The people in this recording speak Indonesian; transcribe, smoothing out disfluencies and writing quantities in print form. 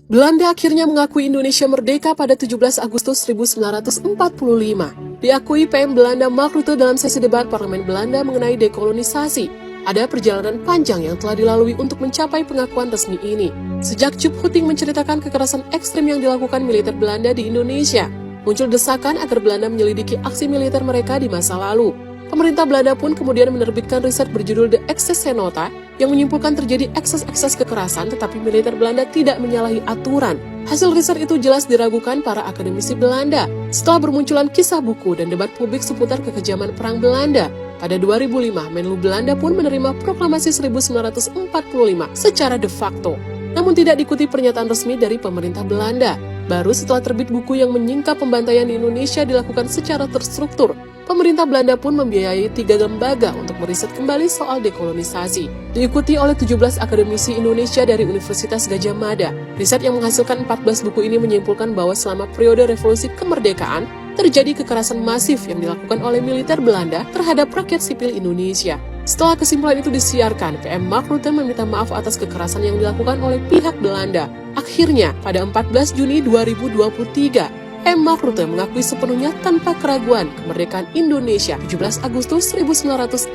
Belanda akhirnya mengakui Indonesia merdeka pada 17 Agustus 1945. Diakui PM Belanda Mark Rutte dalam sesi debat Parlemen Belanda mengenai dekolonisasi. Ada perjalanan panjang yang telah dilalui untuk mencapai pengakuan resmi ini. Sejak Joop Hutting menceritakan kekerasan ekstrim yang dilakukan militer Belanda di Indonesia, muncul desakan agar Belanda menyelidiki aksi militer mereka di masa lalu. Pemerintah Belanda pun kemudian menerbitkan riset berjudul The Excesse Nota yang menyimpulkan terjadi ekses-ekses kekerasan tetapi militer Belanda tidak menyalahi aturan. Hasil riset itu jelas diragukan para akademisi Belanda setelah bermunculan kisah buku dan debat publik seputar kekejaman perang Belanda. Pada 2005, Menlu Belanda pun menerima proklamasi 1945 secara de facto. Namun tidak diikuti pernyataan resmi dari pemerintah Belanda. Baru setelah terbit buku yang menyingkap pembantaian di Indonesia dilakukan secara terstruktur, pemerintah Belanda pun membiayai 3 lembaga untuk meriset kembali soal dekolonisasi. Diikuti oleh 17 akademisi Indonesia dari Universitas Gadjah Mada. Riset yang menghasilkan 14 buku ini menyimpulkan bahwa selama periode revolusi kemerdekaan, terjadi kekerasan masif yang dilakukan oleh militer Belanda terhadap rakyat sipil Indonesia. Setelah kesimpulan itu disiarkan, PM Mark Rutte meminta maaf atas kekerasan yang dilakukan oleh pihak Belanda. Akhirnya, pada 14 Juni 2023, PM Mark Rutte mengakui sepenuhnya tanpa keraguan kemerdekaan Indonesia 17 Agustus 1945.